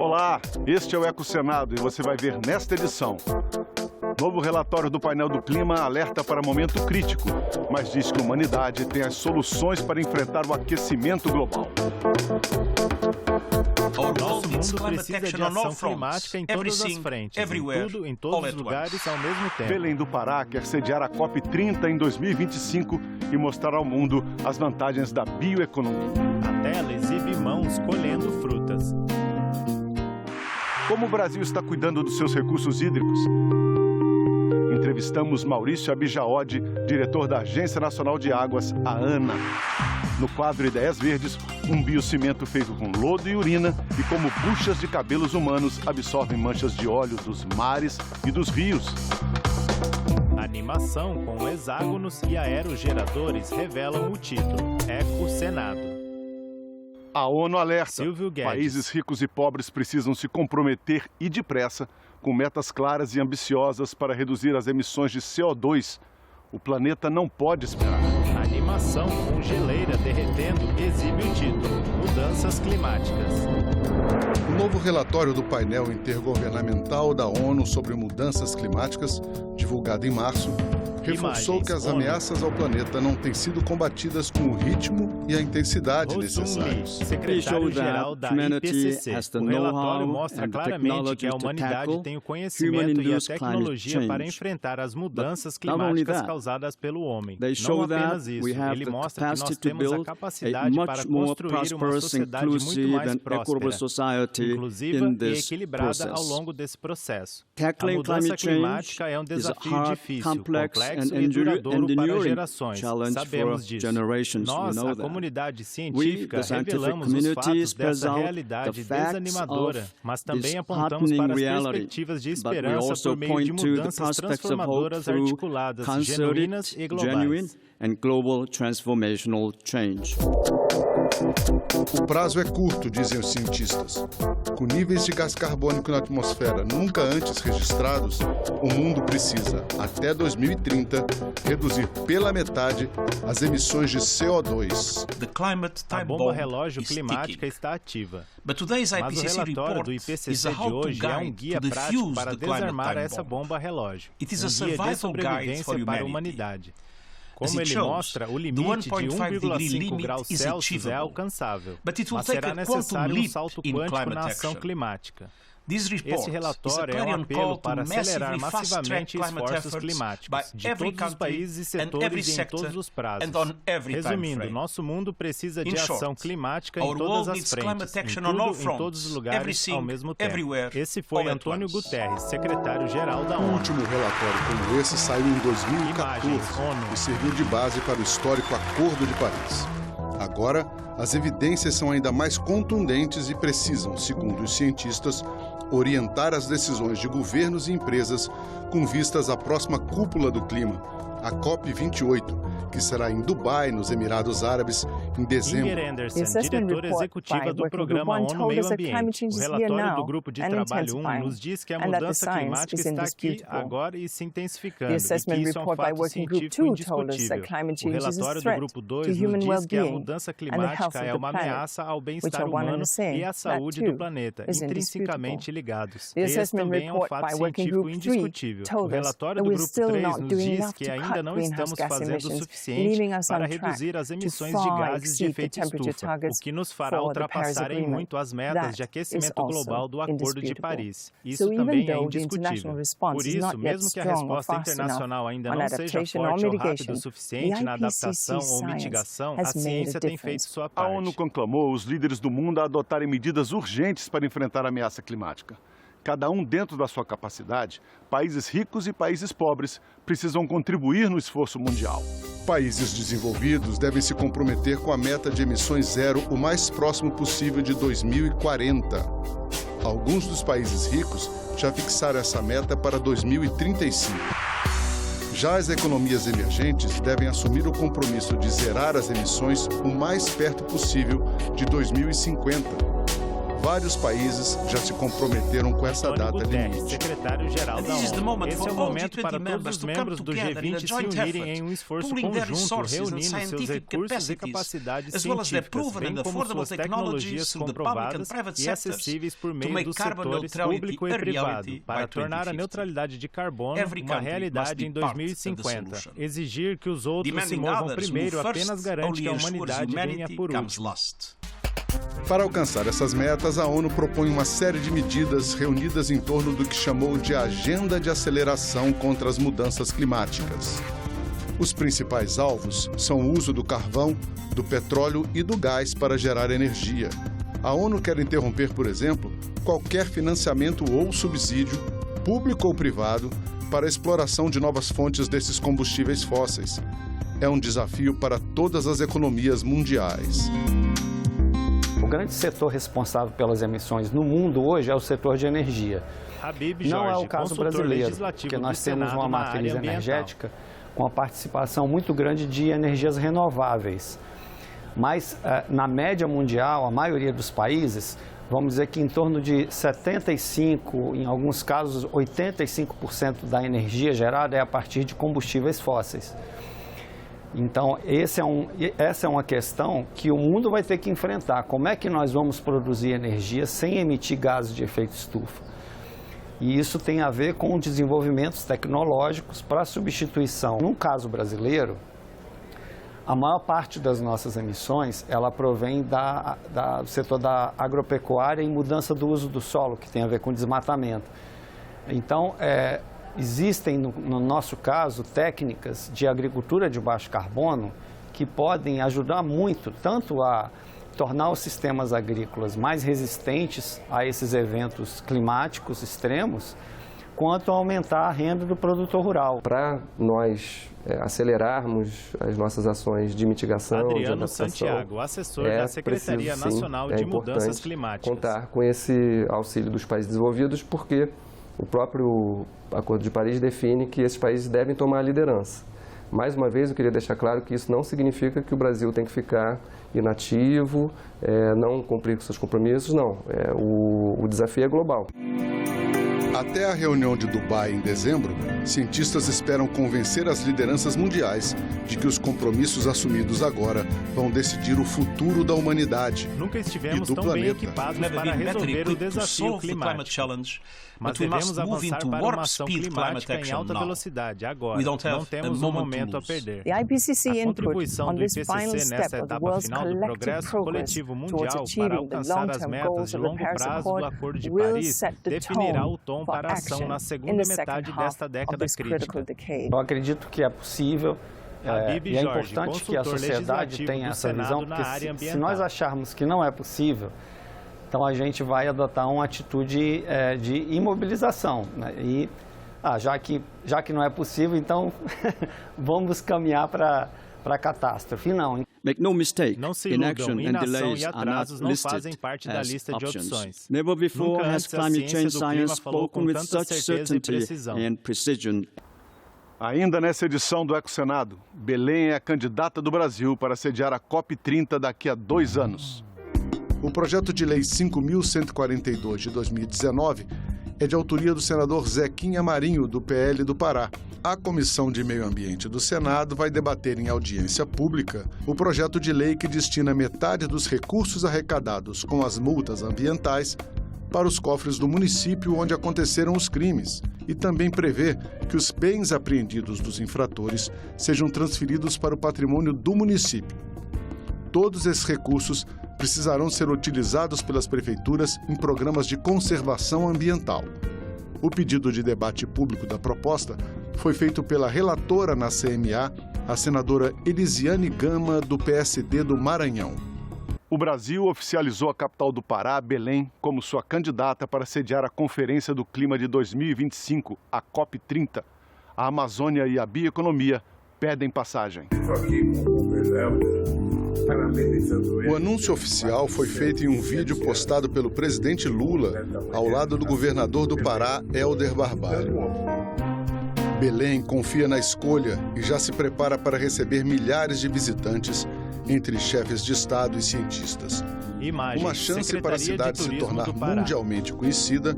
Olá, este é o Eco Senado e você vai ver nesta edição. Novo relatório do painel do clima alerta para momento crítico, mas diz que a humanidade tem as soluções para enfrentar o aquecimento global. Nosso mundo precisa de ação climática em todas as frentes, em tudo, em todos os lugares, ao mesmo tempo. Belém do Pará quer sediar a COP30 em 2025 e mostrar ao mundo as vantagens da bioeconomia. A tela exibe mãos colhendo frutas. Como o Brasil está cuidando dos seus recursos hídricos? Entrevistamos Maurício Abijaod, diretor da Agência Nacional de Águas, a ANA. No quadro Ideias Verdes, um biocimento feito com lodo e urina e como buchas de cabelos humanos absorvem manchas de óleo dos mares e dos rios. Animação com hexágonos e aerogeradores revelam o título, Eco Senado. A ONU alerta, Silvio Guedes. Países ricos e pobres precisam se comprometer e depressa com metas claras e ambiciosas para reduzir as emissões de CO2. O planeta não pode esperar. A animação com geleira derretendo exibe o título, Mudanças Climáticas. O novo relatório do painel intergovernamental da ONU sobre mudanças climáticas, divulgado em março, reforçou que as ameaças ao planeta não têm sido combatidas com o ritmo e a intensidade necessários. Secretário-geral da IPCC. O relatório mostra claramente que a humanidade tem o conhecimento e a tecnologia para enfrentar as mudanças climáticas causadas pelo homem. Não apenas isso, ele mostra que nós temos a capacidade para construir uma sociedade muito mais próspera, inclusiva e equilibrada ao longo desse processo. A mudança climática é um desafio difícil, complexo e duradouro para gerações. Sabemos disso. Nós, a comunidade científica, revelamos os fatos dessa realidade desanimadora, mas também apontamos para as perspectivas de esperança por meio de mudanças transformadoras articuladas, genuínas e globais. O prazo é curto, dizem os cientistas. Com níveis de gás carbônico na atmosfera nunca antes registrados, o mundo precisa, até 2030, reduzir pela metade as emissões de CO2. A bomba relógio climática está ativa. Mas o relatório do IPCC de hoje é um guia prático para desarmar essa bomba relógio. Um guia de sobrevivência para a humanidade. Como ele mostra, o limite de 1,5 graus Celsius é alcançável, mas será necessário um salto quântico na ação climática. Esse relatório é um apelo para acelerar massivamente esforços climáticos de todos os países e setores e em todos os prazos. Resumindo, nosso mundo precisa de ação climática em todas as frentes, em tudo, em todos os lugares, ao mesmo tempo. Esse foi Antônio Guterres, secretário-geral da ONU. O último relatório como esse saiu em 2014 e serviu de base para o histórico Acordo de Paris. Agora, as evidências são ainda mais contundentes e precisam, segundo os cientistas, orientar as decisões de governos e empresas com vistas à próxima cúpula do clima, a COP28, que será em Dubai, nos Emirados Árabes, em dezembro. Inger Anderson, diretora executiva do Programa ONU Meio Ambiente. O relatório do Grupo de Trabalho 1 nos diz que a mudança climática está aqui agora e se intensificando, e que isso é um fato científico indiscutível. O relatório do Grupo 2 nos diz que a mudança climática é uma ameaça ao bem-estar humano e à saúde do planeta, intrinsecamente ligados. Esse também é um fato científico indiscutível. O relatório do Grupo 3 nos diz que ainda não estamos fazendo o suficiente para reduzir as emissões de gases de efeito estufa, o que nos fará ultrapassar em muito as metas de aquecimento global do Acordo de Paris. Isso também é indiscutível. Por isso, mesmo que a resposta internacional ainda não seja forte ou rápida o suficiente na adaptação ou mitigação, a ciência tem feito sua parte. A ONU conclamou os líderes do mundo a adotarem medidas urgentes para enfrentar a ameaça climática. Cada um dentro da sua capacidade, países ricos e países pobres precisam contribuir no esforço mundial. Países desenvolvidos devem se comprometer com a meta de emissões zero o mais próximo possível de 2040. Alguns dos países ricos já fixaram essa meta para 2035. Já as economias emergentes devem assumir o compromisso de zerar as emissões o mais perto possível de 2050. vários países já se comprometeram com essa data limite. Secretário-geral da ONU. Esse é o momento para todos os membros do G20 se unirem em um esforço conjunto, reunindo seus recursos e capacidades científicas, bem como suas tecnologias comprovadas e acessíveis por meio dos setores público e privado, para tornar a neutralidade de carbono uma realidade em 2050. Exigir que os outros se movam primeiro apenas garante que a humanidade venha por último. Para alcançar essas metas, a ONU propõe uma série de medidas reunidas em torno do que chamou de Agenda de Aceleração contra as Mudanças Climáticas. Os principais alvos são o uso do carvão, do petróleo e do gás para gerar energia. A ONU quer interromper, por exemplo, qualquer financiamento ou subsídio, público ou privado, para a exploração de novas fontes desses combustíveis fósseis. É um desafio para todas as economias mundiais. O grande setor responsável pelas emissões no mundo hoje é o setor de energia. Não é o caso brasileiro, porque nós temos uma matriz energética com a participação muito grande de energias renováveis. Mas, na média mundial, a maioria dos países, vamos dizer que em torno de 75%, em alguns casos 85% da energia gerada é a partir de combustíveis fósseis. Então, essa é uma questão que o mundo vai ter que enfrentar. Como é que nós vamos produzir energia sem emitir gases de efeito estufa? E isso tem a ver com desenvolvimentos tecnológicos para a substituição. No caso brasileiro, a maior parte das nossas emissões, ela provém do setor da agropecuária e mudança do uso do solo, que tem a ver com desmatamento. Então, existem, no nosso caso, técnicas de agricultura de baixo carbono que podem ajudar muito, tanto a tornar os sistemas agrícolas mais resistentes a esses eventos climáticos extremos, quanto a aumentar a renda do produtor rural. Para nós acelerarmos as nossas ações de mitigação, Adriano de adaptação, Santiago, assessor da Secretaria Nacional de Mudanças Climáticas. Contar com esse auxílio dos países desenvolvidos, porque o próprio Acordo de Paris define que esses países devem tomar a liderança. Mais uma vez, eu queria deixar claro que isso não significa que o Brasil tem que ficar inativo, não cumprir com seus compromissos, não. O desafio é global. Até a reunião de Dubai em dezembro, cientistas esperam convencer as lideranças mundiais de que os compromissos assumidos agora vão decidir o futuro da humanidade. Nunca estivemos tão bem equipados para resolver o desafio climático. Mas devemos avançar para uma ação climática em alta velocidade agora. Não temos um momento a perder. A contribuição do IPCC nessa etapa final do progresso coletivo mundial para alcançar as metas de longo prazo do Acordo de Paris definirá o tom para a ação na segunda metade desta década crítica. Eu acredito que é possível. E é importante que a sociedade tenha essa visão, porque se nós acharmos que não é possível, então a gente vai adotar uma atitude de imobilização, né? E já que não é possível, então vamos caminhar para a catástrofe. Não. Make no mistake, não se iludam, inação e atrasos não fazem parte da lista de opções. Never before Nunca has antes a climate ciência change do clima science falou com spoken with tanta such certeza e certainty precisão. and precision. Ainda nessa edição do EcoSenado, Belém é a candidata do Brasil para sediar a COP30 daqui a 2 anos. O projeto de lei 5.142 de 2019 é de autoria do senador Zequinha Marinho, do PL do Pará. A Comissão de Meio Ambiente do Senado vai debater em audiência pública o projeto de lei que destina metade dos recursos arrecadados com as multas ambientais para os cofres do município onde aconteceram os crimes e também prevê que os bens apreendidos dos infratores sejam transferidos para o patrimônio do município. Todos esses recursos precisarão ser utilizados pelas prefeituras em programas de conservação ambiental. O pedido de debate público da proposta foi feito pela relatora na CMA, a senadora Elisiane Gama, do PSD do Maranhão. O Brasil oficializou a capital do Pará, Belém, como sua candidata para sediar a Conferência do Clima de 2025, a COP30. A Amazônia e a bioeconomia pedem passagem. O anúncio oficial foi feito em um vídeo postado pelo presidente Lula, ao lado do governador do Pará, Helder Barbalho. Belém confia na escolha e já se prepara para receber milhares de visitantes, entre chefes de Estado e cientistas. Uma chance para a cidade se tornar mundialmente conhecida,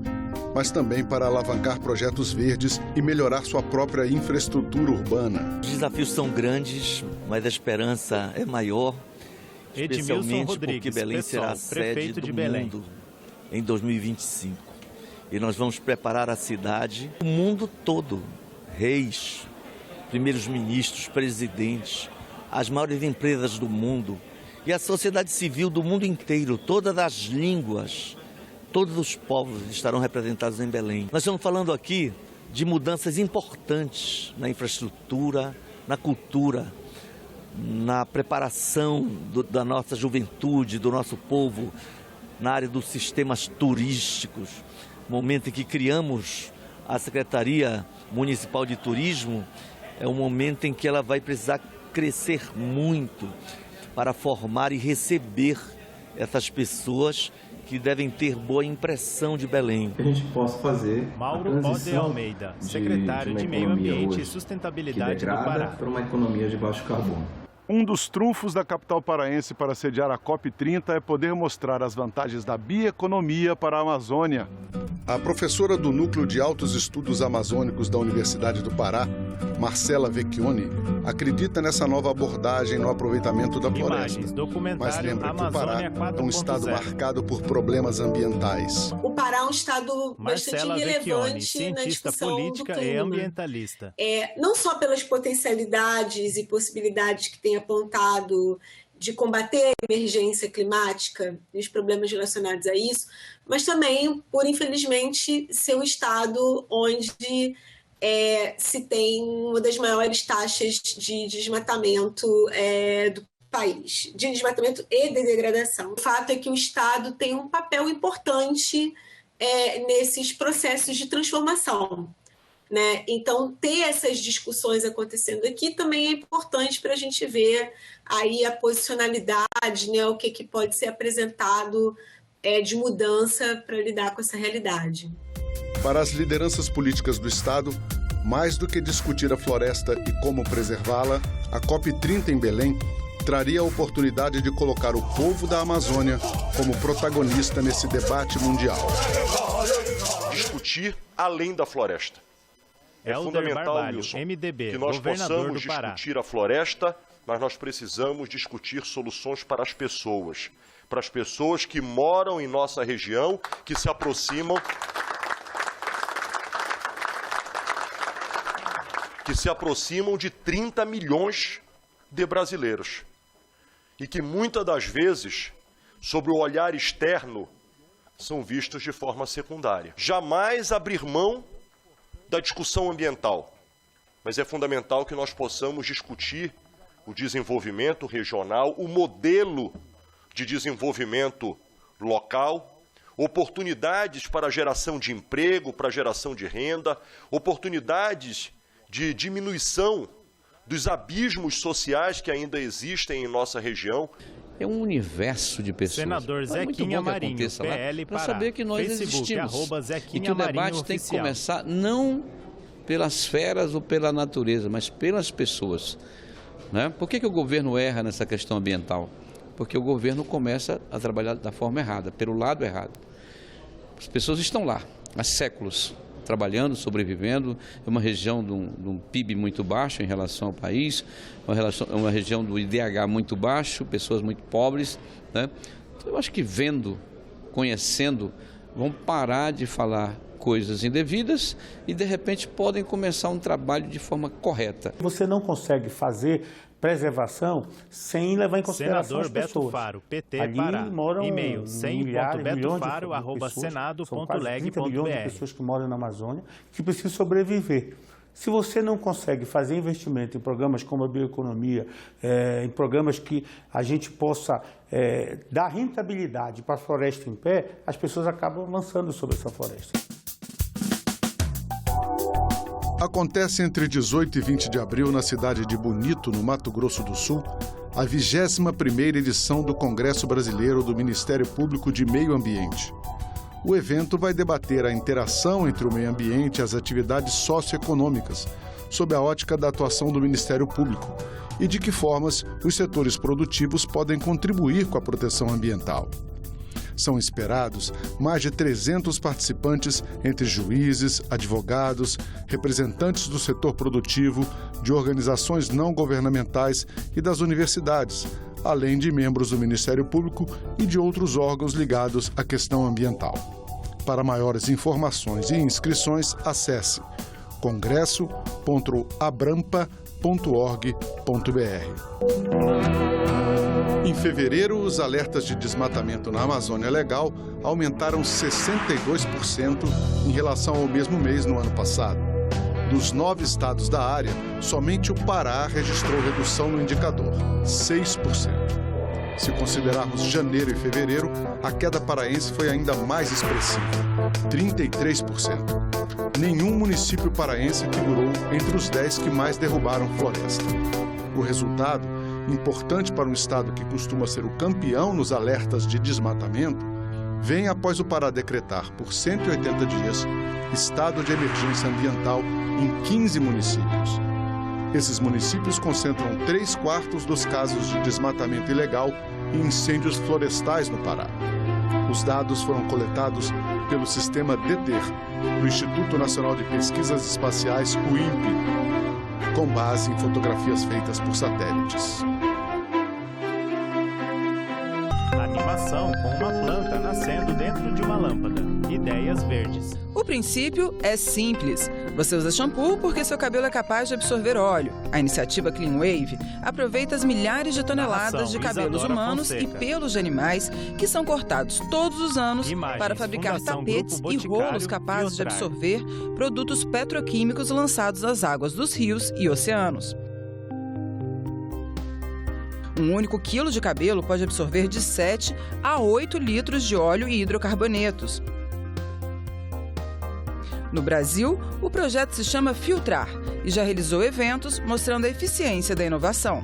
mas também para alavancar projetos verdes e melhorar sua própria infraestrutura urbana. Os desafios são grandes, mas a esperança é maior, especialmente porque Belém será a sede do mundo em 2025. E nós vamos preparar a cidade, o mundo todo, reis, primeiros ministros, presidentes, as maiores empresas do mundo e a sociedade civil do mundo inteiro, todas as línguas, todos os povos estarão representados em Belém. Nós estamos falando aqui de mudanças importantes na infraestrutura, na cultura, na preparação da nossa juventude, do nosso povo, na área dos sistemas turísticos. Momento em que criamos a Secretaria Municipal de Turismo, é um momento em que ela vai precisar crescer muito para formar e receber essas pessoas que devem ter boa impressão de Belém. Que a gente possa fazer Mauro Ode Almeida, secretário de Meio Ambiente e Sustentabilidade do Pará. Para uma economia de baixo carbono. Um dos trunfos da capital paraense para sediar a COP30 é poder mostrar as vantagens da bioeconomia para a Amazônia. A professora do Núcleo de Altos Estudos Amazônicos da Universidade do Pará, Marcela Vecchioni, acredita nessa nova abordagem no aproveitamento da floresta. Mas lembra que o Pará é um estado marcado por problemas ambientais. O Pará é um estado bastante relevante na discussão política do clima. E ambientalista. Não só pelas potencialidades e possibilidades que tem apontado de combater a emergência climática e os problemas relacionados a isso, mas também por, infelizmente, ser um estado onde se tem uma das maiores taxas de desmatamento do país, de desmatamento e de degradação. O fato é que o estado tem um papel importante nesses processos de transformação. Né? Então, ter essas discussões acontecendo aqui também é importante para a gente ver aí a posicionalidade, né? O que pode ser apresentado de mudança para lidar com essa realidade. Para as lideranças políticas do Estado, mais do que discutir a floresta e como preservá-la, a COP30 em Belém traria a oportunidade de colocar o povo da Amazônia como protagonista nesse debate mundial. Discutir além da floresta. É fundamental, Wilson, que nós possamos discutir a floresta, mas nós precisamos discutir soluções para as pessoas que moram em nossa região, que se aproximam de 30 milhões de brasileiros e que muitas das vezes, sob o olhar externo, são vistos de forma secundária. Jamais abrir mão da discussão ambiental, mas é fundamental que nós possamos discutir o desenvolvimento regional, o modelo de desenvolvimento local, oportunidades para a geração de emprego, para a geração de renda, oportunidades de diminuição dos abismos sociais que ainda existem em nossa região. É um universo de pessoas. Senador Zequinha Marinho, PL para saber que nós existimos e que o debate tem que começar não pelas feras ou pela natureza, mas pelas pessoas. Né? Por que o governo erra nessa questão ambiental? Porque o governo começa a trabalhar da forma errada, pelo lado errado. As pessoas estão lá há séculos, trabalhando, sobrevivendo. É uma região de um PIB muito baixo em relação ao país, uma região do IDH muito baixo, pessoas muito pobres. Né? Então, eu acho que vendo, conhecendo, vão parar de falar coisas indevidas e, de repente, podem começar um trabalho de forma correta. Você não consegue fazer preservação sem levar em consideração as pessoas. Senador Beto Faro, PT, ali Pará. Moram e-mail 100.betofaro@senado.leg.br. 30 milhões de pessoas que moram na Amazônia que precisam sobreviver. Se você não consegue fazer investimento em programas como a bioeconomia, em programas que a gente possa dar rentabilidade para a floresta em pé, as pessoas acabam avançando sobre essa floresta. Acontece entre 18 e 20 de abril, na cidade de Bonito, no Mato Grosso do Sul, a 21ª edição do Congresso Brasileiro do Ministério Público de Meio Ambiente. O evento vai debater a interação entre o meio ambiente e as atividades socioeconômicas, sob a ótica da atuação do Ministério Público, e de que formas os setores produtivos podem contribuir com a proteção ambiental. São esperados mais de 300 participantes, entre juízes, advogados, representantes do setor produtivo, de organizações não governamentais e das universidades, além de membros do Ministério Público e de outros órgãos ligados à questão ambiental. Para maiores informações e inscrições, acesse congresso.abrampa.org.br. Em fevereiro, os alertas de desmatamento na Amazônia Legal aumentaram 62% em relação ao mesmo mês no ano passado. Dos 9 estados da área, somente o Pará registrou redução no indicador, 6%. Se considerarmos janeiro e fevereiro, a queda paraense foi ainda mais expressiva, 33%. Nenhum município paraense figurou entre os 10 que mais derrubaram floresta. O resultado, importante para um estado que costuma ser o campeão nos alertas de desmatamento, vem após o Pará decretar, por 180 dias, estado de emergência ambiental em 15 municípios. Esses municípios concentram 3/4 dos casos de desmatamento ilegal e incêndios florestais no Pará. Os dados foram coletados pelo sistema DETER, do Instituto Nacional de Pesquisas Espaciais, o INPE, com base em fotografias feitas por satélites. Animação com uma planta nascendo dentro de uma lâmpada. Ideias verdes. O princípio é simples. Você usa shampoo porque seu cabelo é capaz de absorver óleo. A iniciativa Clean Wave aproveita as milhares de toneladas de cabelos humanos e pelos de animais que são cortados todos os anos para fabricar tapetes e rolos capazes de absorver produtos petroquímicos lançados às águas dos rios e oceanos. Um único quilo de cabelo pode absorver de 7 a 8 litros de óleo e hidrocarbonetos. No Brasil, o projeto se chama Filtrar e já realizou eventos mostrando a eficiência da inovação.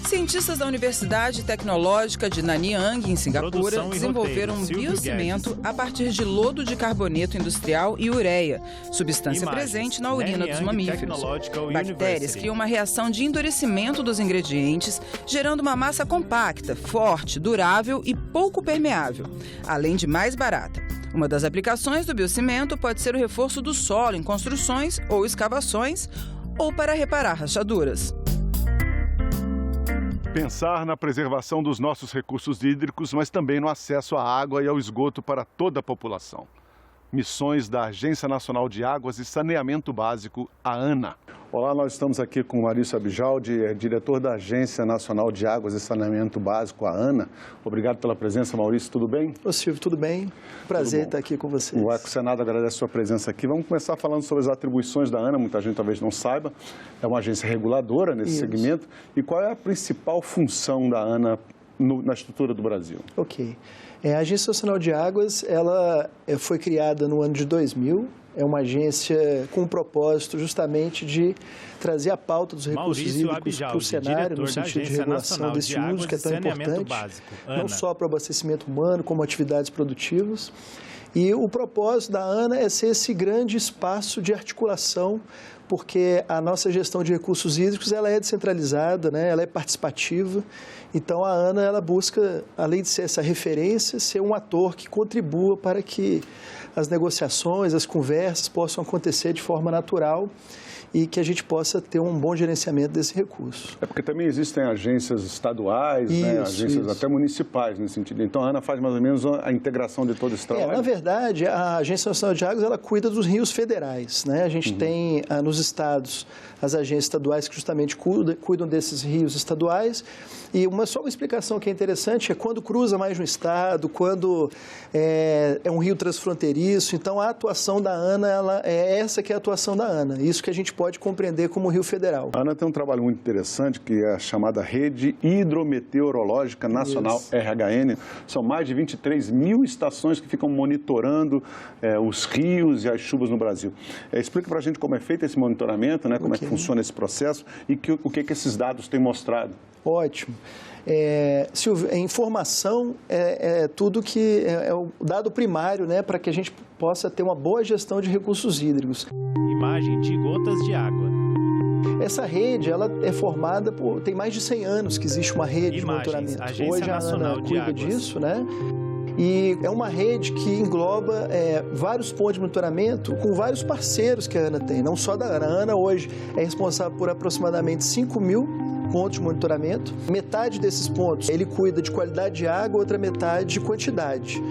Cientistas da Universidade Tecnológica de Nanyang, em Singapura, desenvolveram um biocimento a partir de lodo de carboneto industrial e ureia, substância presente na urina dos mamíferos. Bactérias criam uma reação de endurecimento dos ingredientes, gerando uma massa compacta, forte, durável e pouco permeável, além de mais barata. Uma das aplicações do biocimento pode ser o reforço do solo em construções ou escavações, ou para reparar rachaduras. Pensar na preservação dos nossos recursos hídricos, mas também no acesso à água e ao esgoto para toda a população. Missões da Agência Nacional de Águas e Saneamento Básico, a ANA. Olá, nós estamos aqui com o Maurício Abijaldi, diretor da Agência Nacional de Águas e Saneamento Básico, a ANA. Obrigado pela presença, Maurício, tudo bem? Ô Silvio, tudo bem? Prazer estar aqui com vocês. O Senado agradece a sua presença aqui. Vamos começar falando sobre as atribuições da ANA, muita gente talvez não saiba. É uma agência reguladora nesse segmento. E qual é a principal função da ANA na estrutura do Brasil? Ok. A Agência Nacional de Águas, ela foi criada no ano de 2000. É uma agência com o propósito justamente de trazer a pauta dos recursos hídricos para o cenário, no sentido de regulação desse uso que é tão importante, não só para o abastecimento humano, como atividades produtivas. E o propósito da ANA é ser esse grande espaço de articulação, porque a nossa gestão de recursos hídricos ela é descentralizada, né? Ela é participativa. Então, a ANA ela busca, além de ser essa referência, ser um ator que contribua para que as negociações, as conversas possam acontecer de forma natural e que a gente possa ter um bom gerenciamento desse recurso. É porque também existem agências estaduais, né? Agências até municipais nesse sentido. Então, a ANA faz mais ou menos a integração de todo esse trabalho? Na verdade, a Agência Nacional de Águas ela cuida dos rios federais, né? A gente tem nos estados as agências estaduais que justamente cuidam desses rios estaduais. E só uma explicação que é interessante é quando cruza mais de um estado, quando é um rio transfronteiriço. Então, a atuação da ANA, é essa que é a atuação da ANA. Isso que a gente pode compreender como rio federal. A ANA tem um trabalho muito interessante, que é a chamada Rede Hidrometeorológica Nacional, RHN. São mais de 23 mil estações que ficam monitorando os rios e as chuvas no Brasil. Explica para a gente como é feito esse monitoramento, né? Como é que funciona esse processo e o que esses dados têm mostrado. Ótimo. Silvio, a informação é tudo que é o dado primário, né, para que a gente possa ter uma boa gestão de recursos hídricos. Imagem de gotas de água. Essa rede, ela é formada por... Tem mais de 100 anos que existe uma rede de monitoramento. Hoje a ANA cuida disso, né? E é uma rede que engloba vários pontos de monitoramento com vários parceiros que a ANA tem, não só da ANA. A ANA hoje é responsável por aproximadamente 5.000 pontos de monitoramento. Metade desses pontos, ele cuida de qualidade de água, outra metade de quantidade.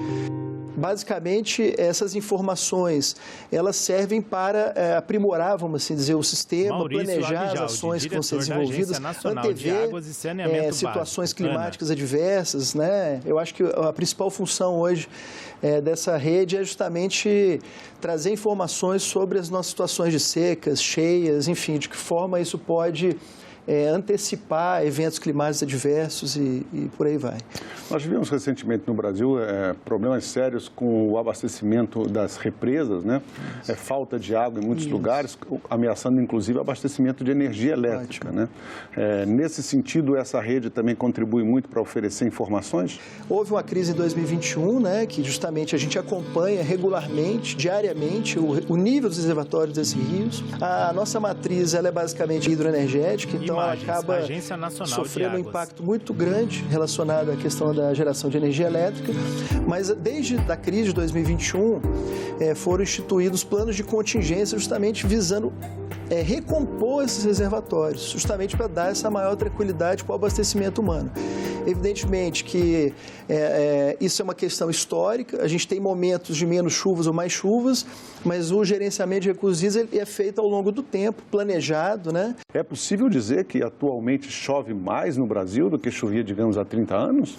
Basicamente, essas informações, elas servem para aprimorar, vamos assim dizer, o sistema, planejar as ações que vão ser desenvolvidas, antever situações climáticas adversas, né? Eu acho que a principal função hoje dessa rede é justamente trazer informações sobre as nossas situações de secas, cheias, enfim, de que forma isso pode antecipar eventos climáticos adversos e por aí vai. Nós vivemos recentemente no Brasil problemas sérios com o abastecimento das represas, né? Falta de água em muitos lugares, ameaçando inclusive o abastecimento de energia elétrica, né? Nesse sentido, essa rede também contribui muito para oferecer informações? Houve uma crise em 2021, né, que justamente a gente acompanha regularmente, diariamente, o nível dos reservatórios desses rios. A nossa matriz ela é basicamente hidroenergética, então ela acaba sofrendo um impacto muito grande relacionado à questão da geração de energia elétrica, mas desde a crise de 2021 foram instituídos planos de contingência justamente visando recompor esses reservatórios, justamente para dar essa maior tranquilidade para o abastecimento humano. Evidentemente que isso é uma questão histórica, a gente tem momentos de menos chuvas ou mais chuvas, mas o gerenciamento de recursos hídricos é feito ao longo do tempo, planejado, né? É possível dizer que atualmente chove mais no Brasil do que chovia, digamos, há 30 anos?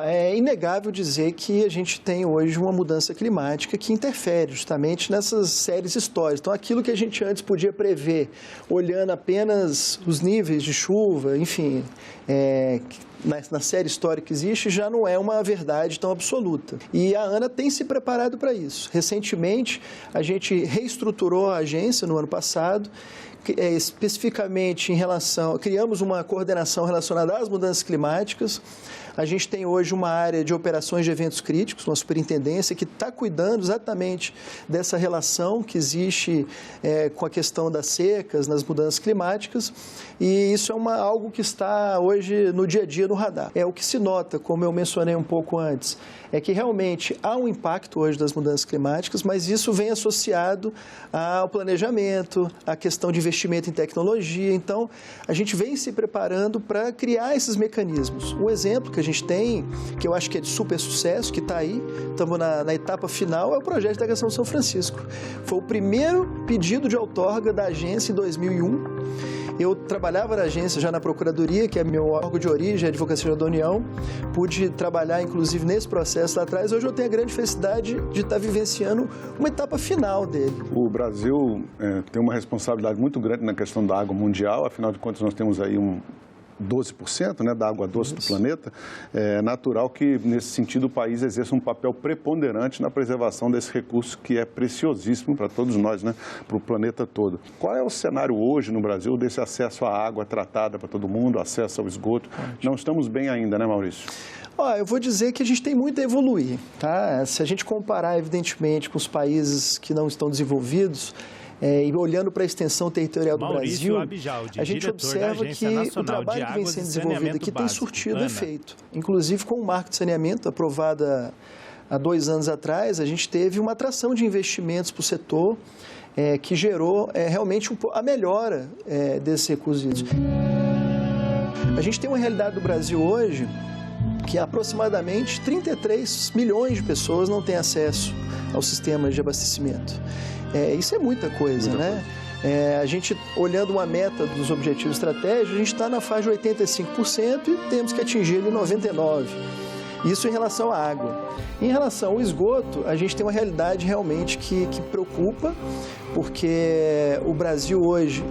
É inegável dizer que a gente tem hoje uma mudança climática que interfere justamente nessas séries históricas. Então, aquilo que a gente antes podia prever, olhando apenas os níveis de chuva, enfim, na série histórica que existe, já não é uma verdade tão absoluta. E a ANA tem se preparado para isso. Recentemente, a gente reestruturou a agência no ano passado, especificamente criamos uma coordenação relacionada às mudanças climáticas. A gente tem hoje uma área de operações de eventos críticos, uma superintendência que está cuidando exatamente dessa relação que existe com a questão das secas, nas mudanças climáticas, e isso é algo que está hoje no dia a dia no radar. O que se nota, como eu mencionei um pouco antes, é que realmente há um impacto hoje das mudanças climáticas, mas isso vem associado ao planejamento, à questão de investimento em tecnologia. Então, a gente vem se preparando para criar esses mecanismos. Um exemplo que a gente tem, que eu acho que é de super sucesso, que está aí, estamos na etapa final, é o projeto da Integração São Francisco. Foi o primeiro pedido de outorga da agência em 2001. Eu trabalhava na agência já na Procuradoria, que é meu órgão de origem, a Advocacia da União. Pude trabalhar, inclusive, nesse processo lá atrás. Hoje eu tenho a grande felicidade de estar vivenciando uma etapa final dele. O Brasil tem uma responsabilidade muito grande na questão da água mundial. Afinal de contas, nós temos aí 12%, né, da água doce do planeta. É natural que, nesse sentido, o país exerça um papel preponderante na preservação desse recurso que é preciosíssimo para todos nós, né, para o planeta todo. Qual é o cenário hoje no Brasil desse acesso à água tratada para todo mundo, acesso ao esgoto? Não estamos bem ainda, né, Maurício? Eu vou dizer que a gente tem muito a evoluir, tá? Se a gente comparar, evidentemente, com os países que não estão desenvolvidos, e olhando para a extensão territorial do Brasil, a gente observa que o trabalho que vem sendo desenvolvido aqui tem surtido efeito. Inclusive, com o marco de saneamento aprovado há 2 anos atrás, a gente teve uma atração de investimentos para o setor que gerou realmente a melhora desses recursos hídricos. A gente tem uma realidade do Brasil hoje que aproximadamente 33 milhões de pessoas não têm acesso ao sistema de abastecimento. Isso é muita coisa, né? A gente, olhando uma meta dos objetivos estratégicos, a gente está na faixa de 85% e temos que atingir ele 99%. Isso em relação à água. Em relação ao esgoto, a gente tem uma realidade realmente que preocupa, porque o Brasil hoje,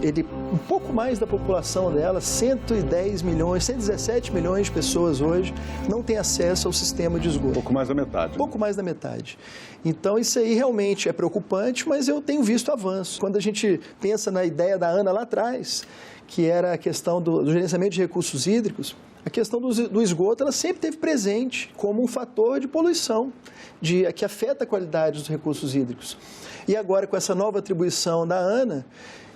um pouco mais da população dela, 110 milhões, 117 milhões de pessoas hoje, não tem acesso ao sistema de esgoto. Pouco mais da metade. Pouco mais da metade. Então, isso aí realmente é preocupante, mas eu tenho visto avanços. Quando a gente pensa na ideia da ANA lá atrás, que era a questão do gerenciamento de recursos hídricos, a questão do esgoto, ela sempre esteve presente como um fator de poluição, que afeta a qualidade dos recursos hídricos. E agora, com essa nova atribuição da ANA,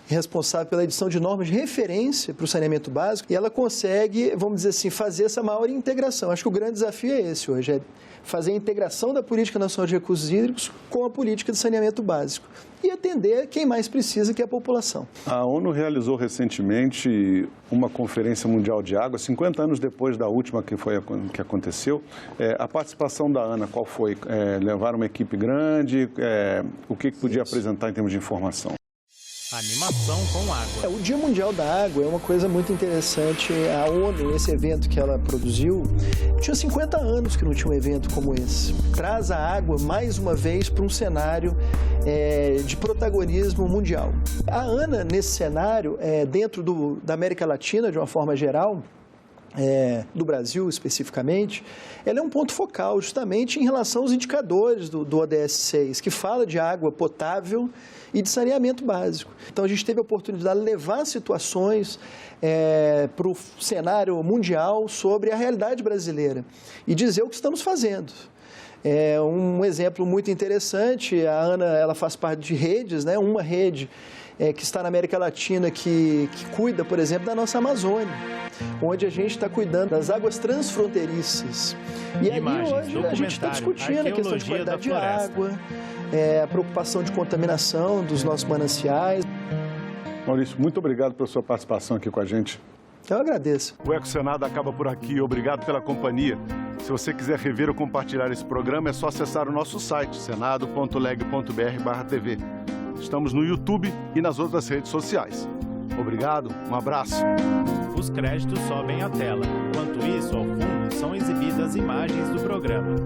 responsável pela edição de normas de referência para o saneamento básico, e ela consegue, vamos dizer assim, fazer essa maior integração. Acho que o grande desafio é esse hoje, é fazer a integração da Política Nacional de Recursos Hídricos com a política de saneamento básico e atender quem mais precisa, que é a população. A ONU realizou recentemente uma Conferência Mundial de Água, 50 anos depois da última que aconteceu. A participação da ANA, qual foi? Levar uma equipe grande? O que podia apresentar em termos de informação? Animação com água. O Dia Mundial da Água é uma coisa muito interessante. A ONU, esse evento que ela produziu, tinha 50 anos que não tinha um evento como esse. Traz a água, mais uma vez, para um cenário de protagonismo mundial. A ANA, nesse cenário, dentro da América Latina, de uma forma geral, do Brasil especificamente, ela é um ponto focal justamente em relação aos indicadores do ODS 6, que fala de água potável e de saneamento básico. Então a gente teve a oportunidade de levar situações para o cenário mundial sobre a realidade brasileira e dizer o que estamos fazendo. Um exemplo muito interessante, a ANA ela faz parte de redes, né? Uma rede que está na América Latina que cuida, por exemplo, da nossa Amazônia, onde a gente está cuidando das águas transfronteiriças. E ali hoje a gente está discutindo a questão de qualidade de água, a preocupação de contaminação dos nossos mananciais. Maurício, muito obrigado pela sua participação aqui com a gente. Eu agradeço. O Eco Senado acaba por aqui. Obrigado pela companhia. Se você quiser rever ou compartilhar esse programa, é só acessar o nosso site, senado.leg.br/tv. Estamos no YouTube e nas outras redes sociais. Obrigado, um abraço. Os créditos sobem à tela. Enquanto isso, ao fundo, são exibidas imagens do programa.